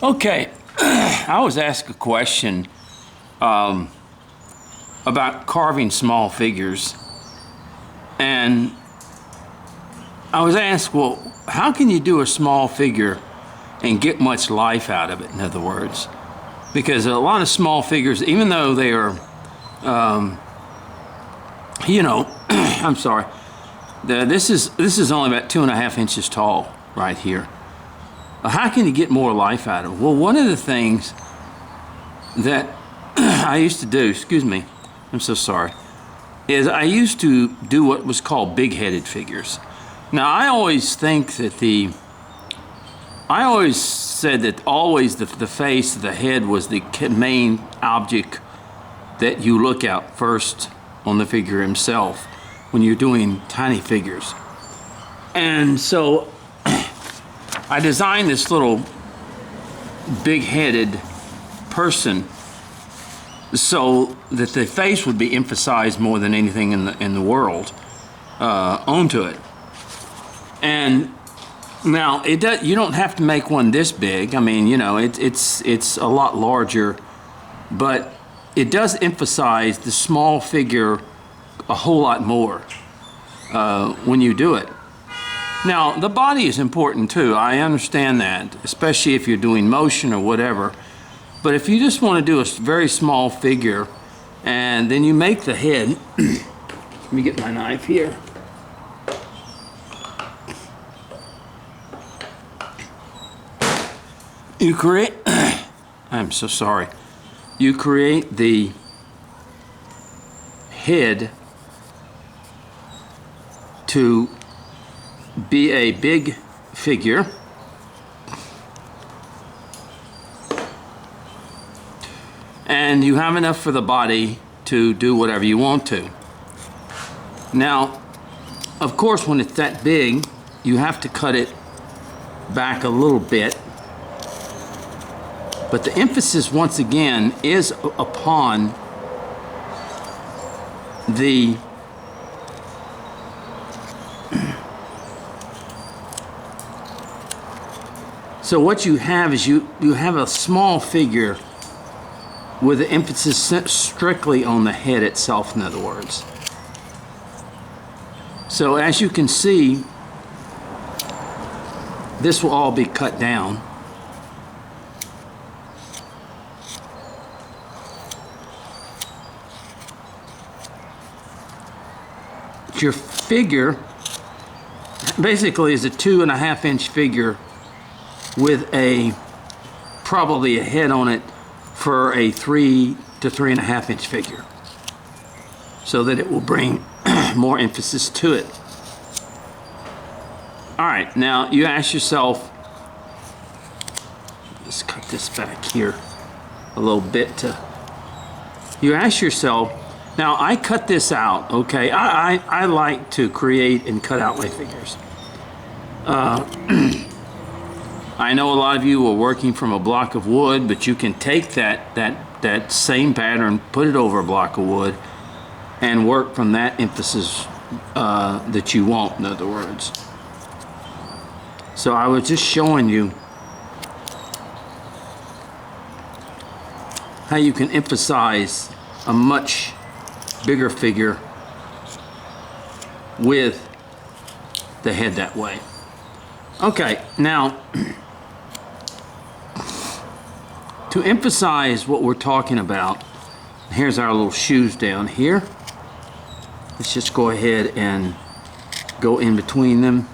Okay, I was asked a question about carving small figures, and I was asked, well, how can you do a small figure and get much life out of it, in other words? Because a lot of small figures, even though they are, I'm sorry, this is only about 2.5 inches tall right here. How can you get more life out of it? Well, one of the things that I used to do, excuse me, I'm so sorry, is I used to do what was called big-headed figures. Now, I always think that I always said that always the face, the head was the main object that you look at first on the figure himself when you're doing tiny figures. And so I designed this little big-headed person so that the face would be emphasized more than anything in the world onto it. And now you don't have to make one this big. I mean, it's a lot larger, but it does emphasize the small figure a whole lot more when you do it. Now, the body is important too. I understand that, especially if you're doing motion or whatever. But if you just want to do a very small figure and then you make the head, let me get my knife here. You create, I'm so sorry. You create the head to be a big figure, and you have enough for the body to do whatever you want to. Now, of course, when it's that big, you have to cut it back a little bit, but the emphasis once again is upon the so what you have is you have a small figure with the emphasis strictly on the head itself, in other words. So as you can see, this will all be cut down. Your figure basically is a 2.5 inch figure with probably a head on it for a 3 to 3.5 inch figure, so that it will bring more emphasis to it. All right, now you ask yourself, let's cut this back here a little bit. You ask yourself, now I cut this out, okay? I like to create and cut out my figures. I know a lot of you are working from a block of wood, but you can take that same pattern, put it over a block of wood, and work from that emphasis that you want, in other words. So I was just showing you how you can emphasize a much bigger figure with the head that way. Okay, now to emphasize what we're talking about, here's our little shoes down here. Let's just go ahead and go in between them.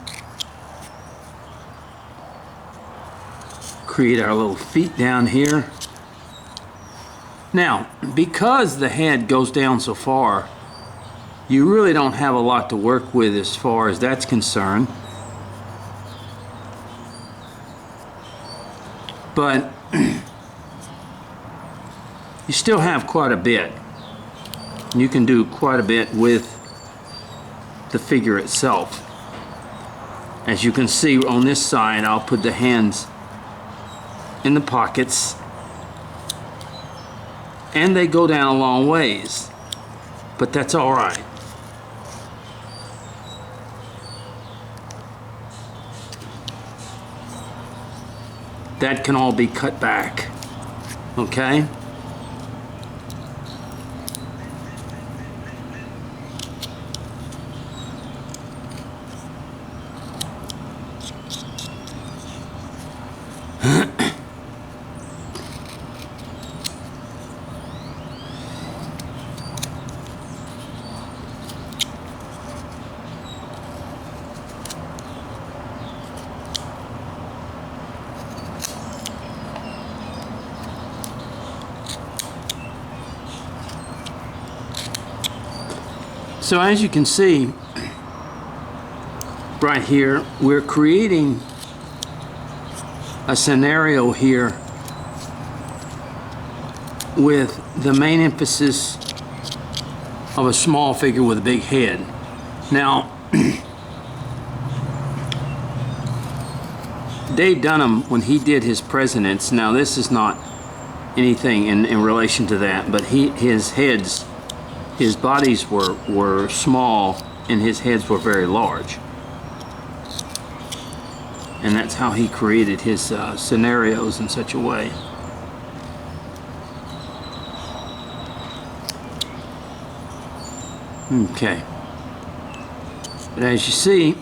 Create our little feet down here. Now, because the head goes down so far, you really don't have a lot to work with as far as that's concerned. But you still have quite a bit. You can do quite a bit with the figure itself. As you can see on this side, I'll put the hands in the pockets, and they go down a long ways, but that's all right. that can all be cut back. Okay? So as you can see right here, we're creating a scenario here with the main emphasis of a small figure with a big head. Now, Dave Dunham, when he did his presidents, now this is not anything in relation to that, but his bodies were small and his heads were very large. And that's how he created his scenarios in such a way. Okay. But as you see,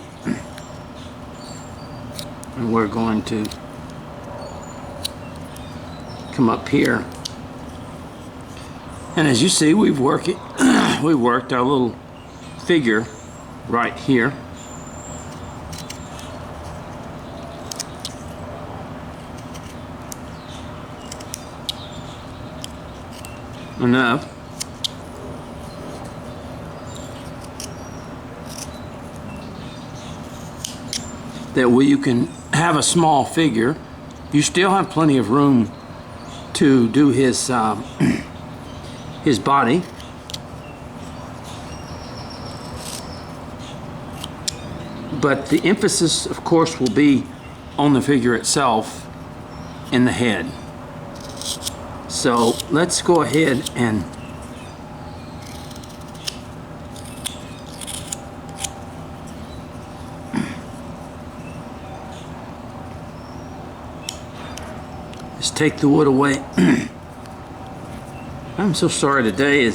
we're going to come up here. And as you see, we worked our little figure right here. Enough that you can have a small figure. You still have plenty of room to do his body. But the emphasis, of course, will be on the figure itself and the head. So let's go ahead and just take the wood away. I'm so sorry today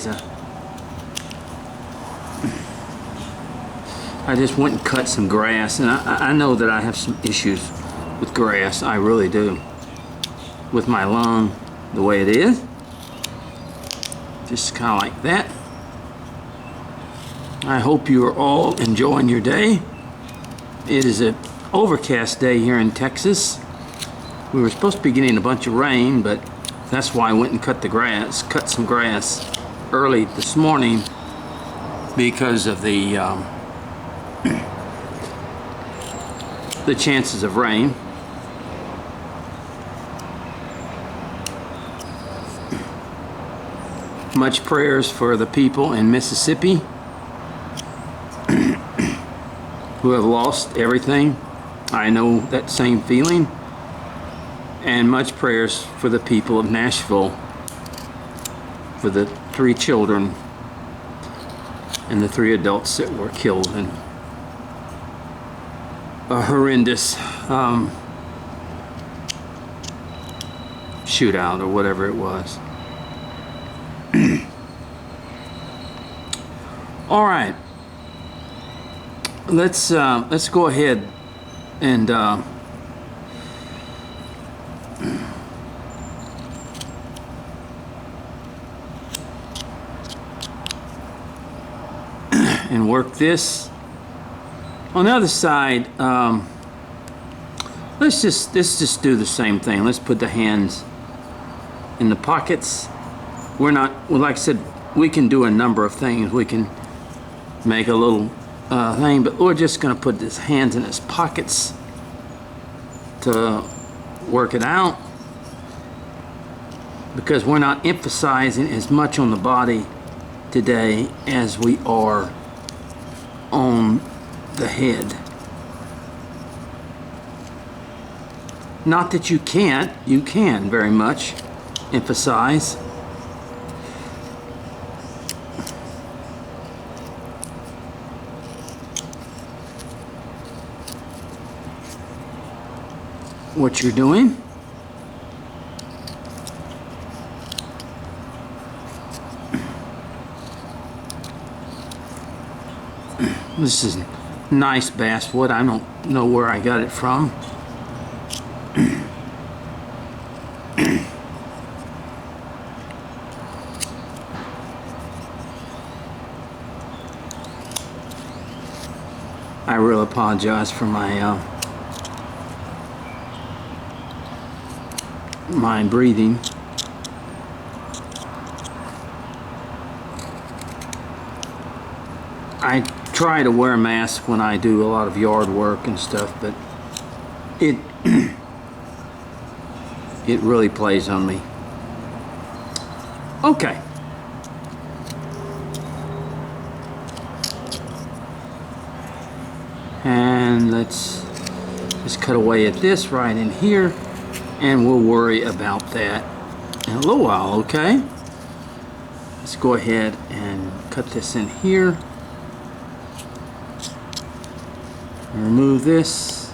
I just went and cut some grass, and I know that I have some issues with grass. I really do. With my lawn the way it is. Just kind of like that. I hope you are all enjoying your day. It is an overcast day here in Texas. We were supposed to be getting a bunch of rain, but that's why I went and cut some grass early this morning because of the chances of rain. Much prayers for the people in Mississippi who have lost everything. I know that same feeling. And much prayers for the people of Nashville, for the 3 children and the 3 adults that were killed in a horrendous shootout or whatever it was. All right, let's go ahead and work this. On the other side, let's just do the same thing. Let's put the hands in the pockets. We're not, well, like I said, we can do a number of things. We can make a little thing, but we're just going to put his hands in his pockets to work it out, because we're not emphasizing as much on the body today as we are on the head. Not that you can't, you can very much emphasize. What you're doing. This is nice basswood. I don't know where I got it from. I really apologize for my my breathing. I try to wear a mask when I do a lot of yard work and stuff, but it it really plays on me. Okay. And let's just cut away at this right in here, and we'll worry about that in a little while, okay? Let's go ahead and cut this in here. Remove this.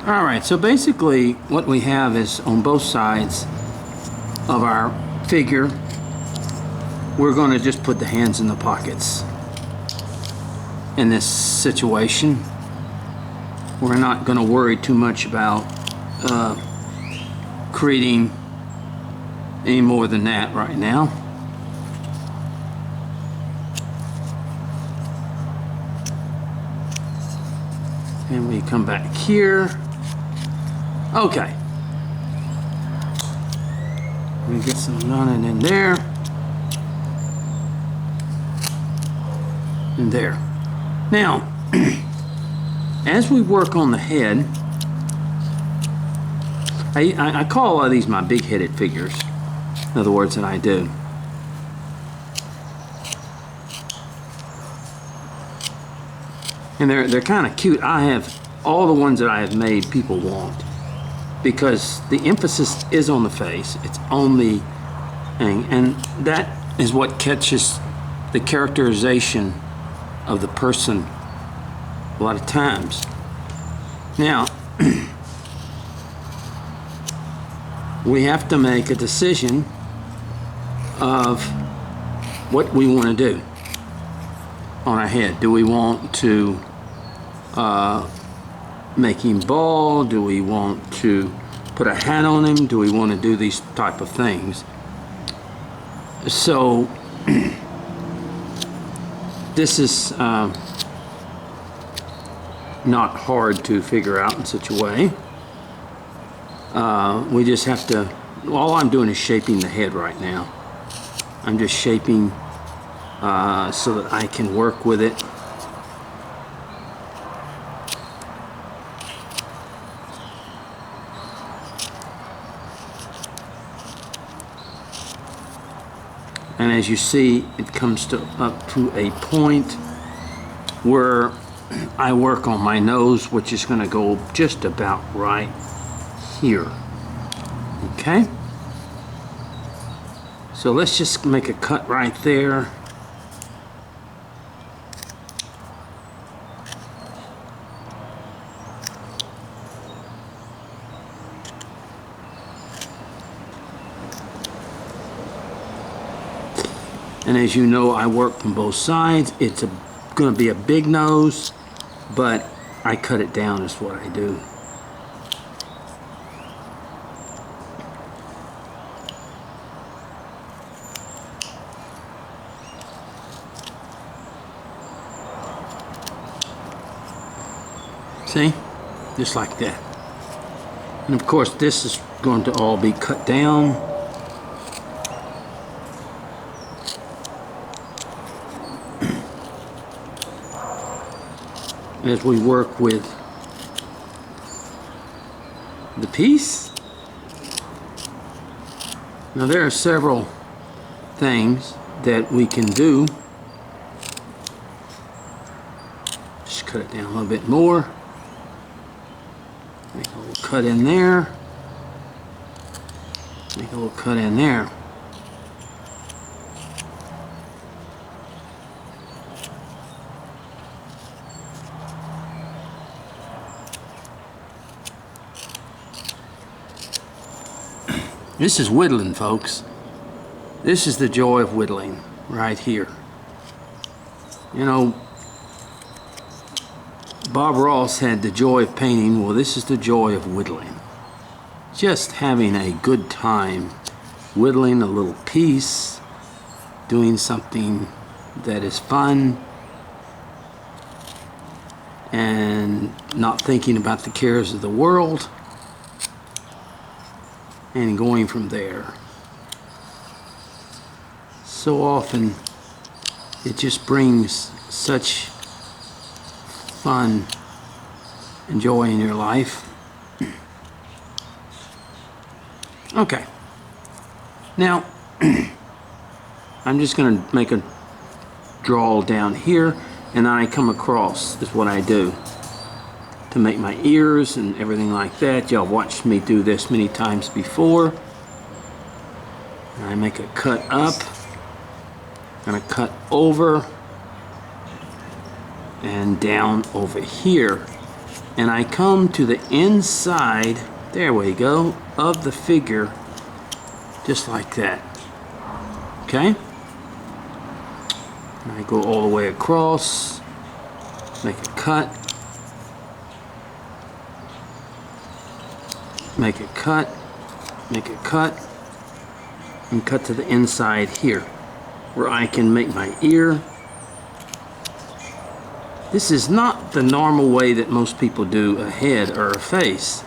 All right, so basically what we have is on both sides of our figure, we're going to just put the hands in the pockets. In this situation, we're not going to worry too much about creating any more than that right now. And we come back here. Okay. We get some running in there. And there. Now, as we work on the head, I call a lot of these my big-headed figures. In other words, that I do. And they're kind of cute. I have all the ones that I have made people want, because the emphasis is on the face. It's on the thing, and that is what catches the characterization of the person a lot of times. Now, we have to make a decision of what we want to do on our head. Do we want to make him bald? Do we want to put a hat on him? Do we want to do these type of things? So this is not hard to figure out in such a way. We just have to, all I'm doing is shaping the head right now. I'm just shaping so that I can work with it. And as you see, it comes up to a point where I work on my nose, which is going to go just about right here. Okay? So let's just make a cut right there. And as you know, I work from both sides. It's going to be a big nose, but I cut it down is what I do. See? Just like that. And of course, this is going to all be cut down. As we work with the piece. Now there are several things that we can do. Just cut it down a little bit more. Make a little cut in there. Make a little cut in there. This is whittling, folks. This is the joy of whittling right here. You know, Bob Ross had the joy of painting. Well, this is the joy of whittling. Just having a good time whittling a little piece, doing something that is fun, and not thinking about the cares of the world, and going from there. So often it just brings such fun and joy in your life. Okay, now I'm just going to make a draw down here, and then I come across is what I do to make my ears and everything like that. Y'all watched me do this many times before. And I make a cut up and a cut over and down over here, and I come to the inside, there we go, of the figure, just like that. Okay, and I go all the way across, make a cut, make a cut, make a cut, and cut to the inside here where I can make my ear. This is not the normal way that most people do a head or a face,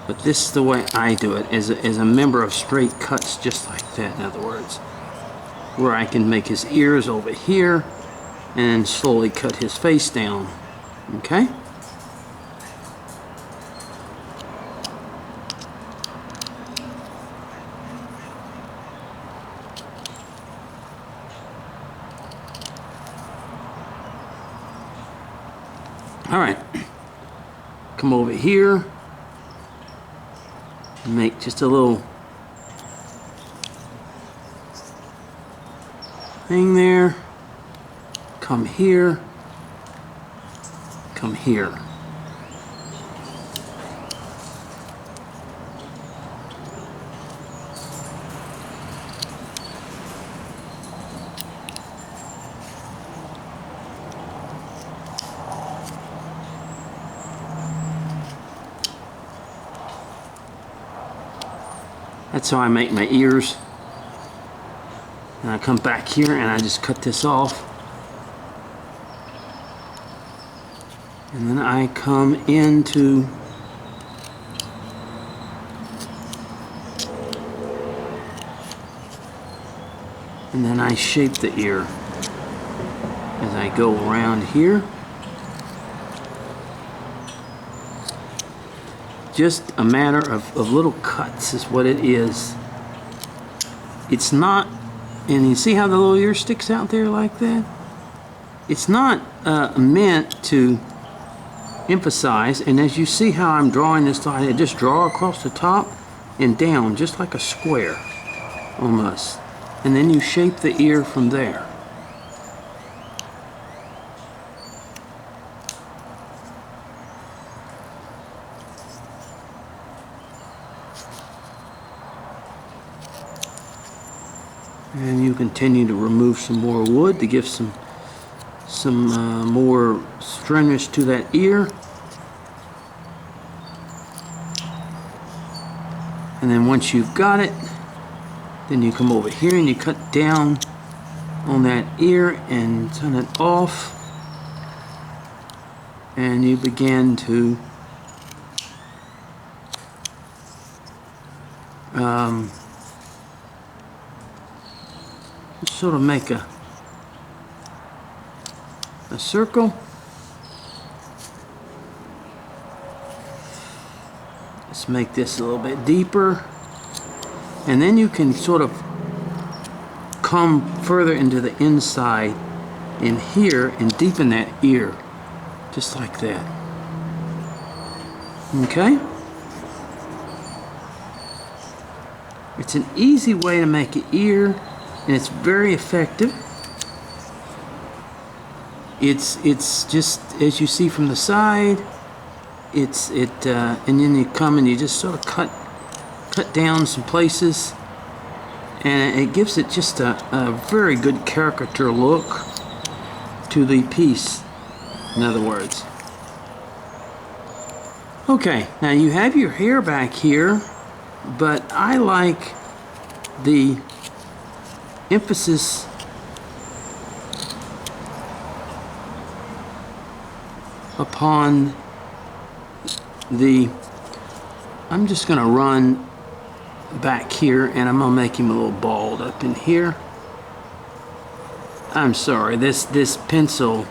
but this is the way I do it as a member of straight cuts, just like that, in other words, where I can make his ears over here and slowly cut his face down. Okay? All right, come over here, make just a little thing there, come here, come here. That's how I make my ears. And I come back here and I just cut this off. And then I come into and then I shape the ear as I go around here. Just a matter of little cuts is what it is. It's not, and you see how the little ear sticks out there like that? It's not meant to emphasize, and as you see how I'm drawing this line, I just draw across the top and down just like a square almost, and then you shape the ear from there. And you continue to remove some more wood to give some more strenuous to that ear. And then once you've got it, then you come over here and you cut down on that ear and turn it off. And you begin to sort of make a circle. Let's make this a little bit deeper, and then you can sort of come further into the inside in here and deepen that ear just like that. Okay? It's an easy way to make an ear, and it's very effective. It's just as you see from the side. And then you come and you just sort of cut cut down some places, and it gives it just a very good caricature look to the piece, in other words. Okay, now you have your hair back here, but I like the emphasis upon I'm just going to run back here, and I'm going to make him a little bald up in here. I'm sorry, this pencil,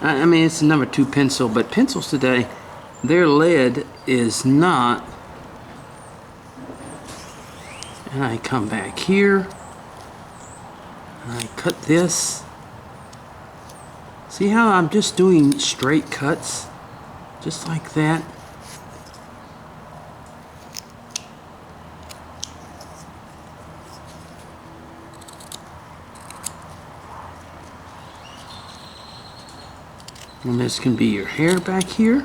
I mean, it's a number 2 pencil, but pencils today, their lead is not. And I come back here, and I cut this. See how I'm just doing straight cuts, just like that. And this can be your hair back here.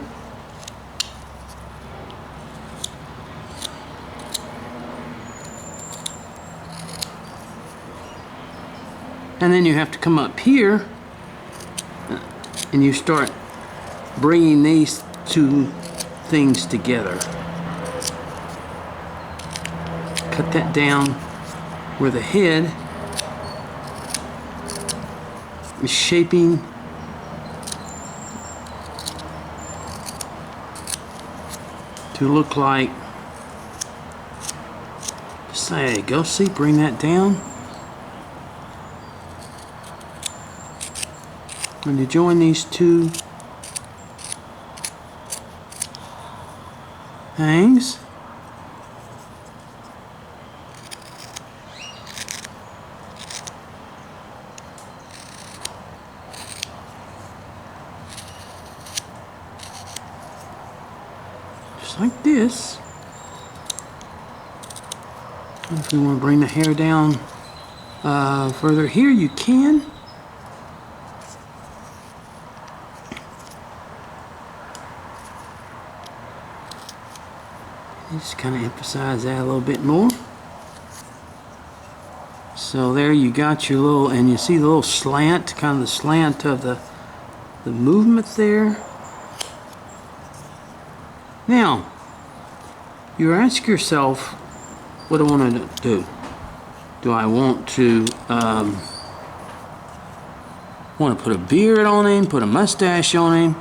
And then you have to come up here and you start bringing these two things together. Cut that down where the head is shaping to look like, just there you go, see, bring that down. When you join these two hangs, just like this. And if we want to bring the hair down further here, you can. Just kind of emphasize that a little bit more. So there you got your little, and you see the little slant, kind of the slant of the movement there. Now, you ask yourself, what do I want to do? Do I want to put a beard on him, put a mustache on him?